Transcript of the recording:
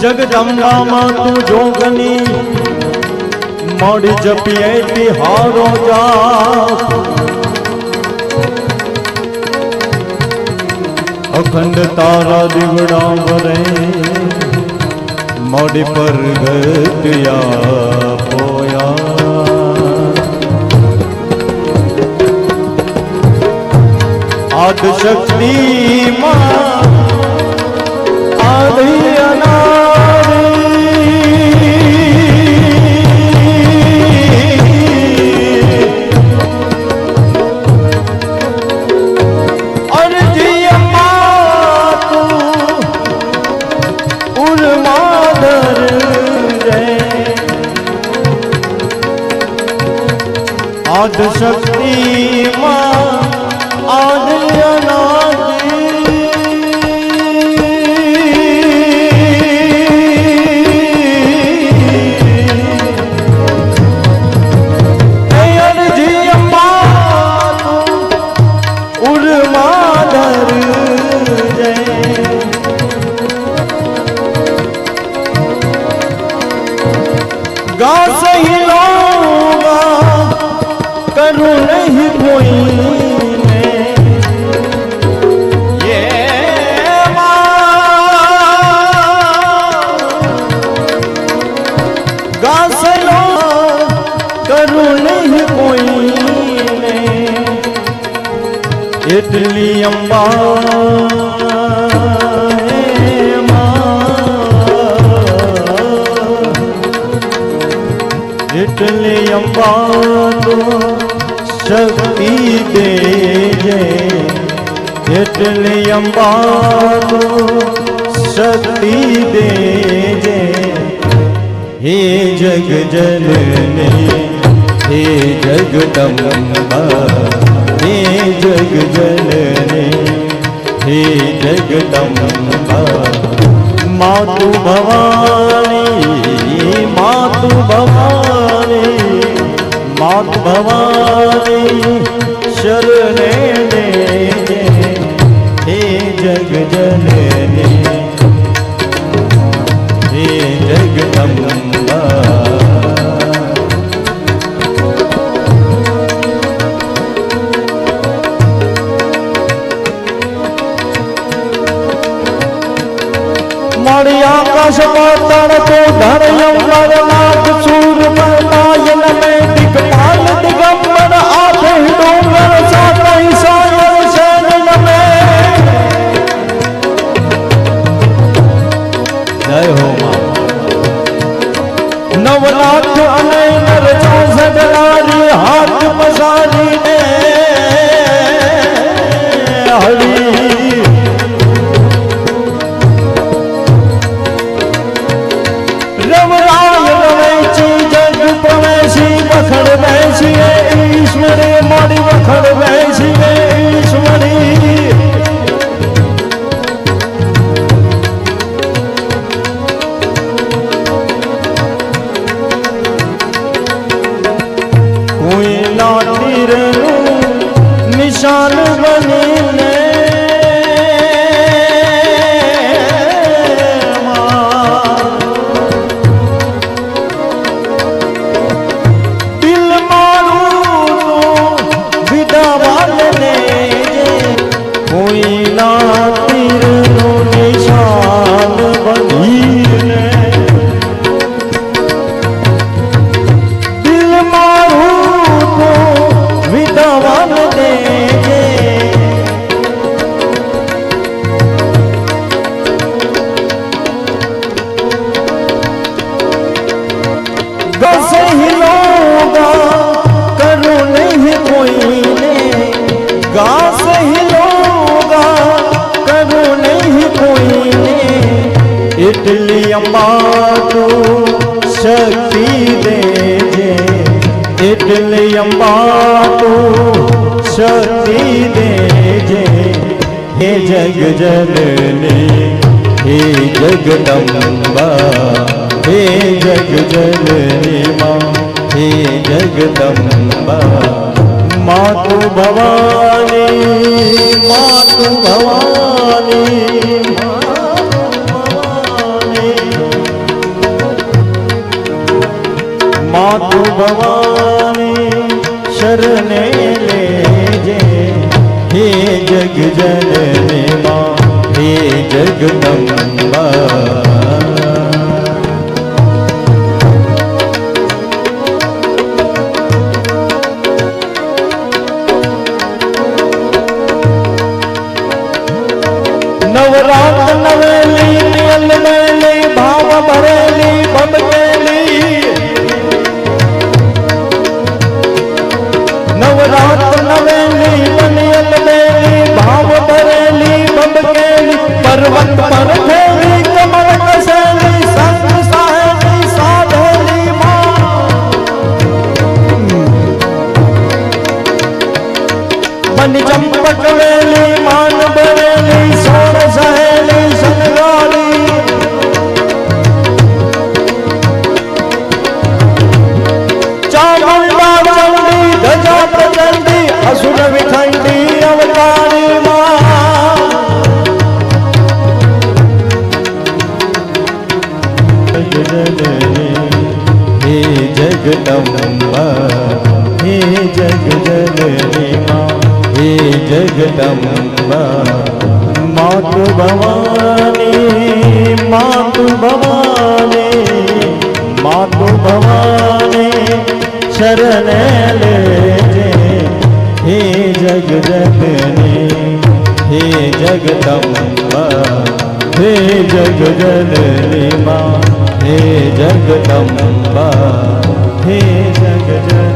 जगदम्बा मातु जोगनी मोड़ी जपिए तिहारो जा अखंड तारा दिवड़ा भरे मोड़ी पर गया पोया आदि शक्ति मां आदि आद शक्ति मां आदि अनादि अर्जी अम्मा उर्माधर जय गा सही लोगा करूं नहीं कोई ये गा सलो करूं नहीं कोई इटली अम्बा इटली अम्बा शक्ति दे इटली अम्बा शक्ति दे हे जग जननी हे जगदम्बा हे जग जननी हे जगदम्बा मातु भवानी मातु भवानी मात भवानी शरणे दे हे जग जननी हे जगदम्बा मारी आकाश पाताल को धरयम नाथ सूर नायन में दिग्पाल दिगंबर आधे डोंगर साथ ही सायर शरण में जय हो मां नवनाथ अनय नर 64 नारी हाथ पसारी ने हरि वखड़ बैसी ईश्वरी मोड़ी वखड़ बैसी ईश्वरी कोई लातीर निशान बनी ने इटली अम्बा तू शक्ति दे इटली अम्बा तू शक्ति दे हे जग जननी हे जगदम्बा हे जग जननी मां हे जगदम्बा मातु भवानी मातु भवानी भवानी शरणे लेजे हे जग जननी मां हे जगदम्बा नवरात नवेली नियल मेली भाव भरेली बबकेली नवरात नवेली नियल मेली भाव भरेली बबकेली पर्वत पर खेली कमर कसेली संग साहेली साधेली मां बन चंपक वेली मान बरेली सोन सहेली संगाली चामुंडा चंडी ध्वजा प्रचंडी असुर विखंडी अवतारी मां जगजननी हे जगदम्बा हे जगजननी मां हे जगदम्बा मातु भवानी मातु भवानी मातु भवानी शरण लेजे हे जगजननी हे जगदम्बा हे जगजननी मां हे जगदम्बा हे जगजननी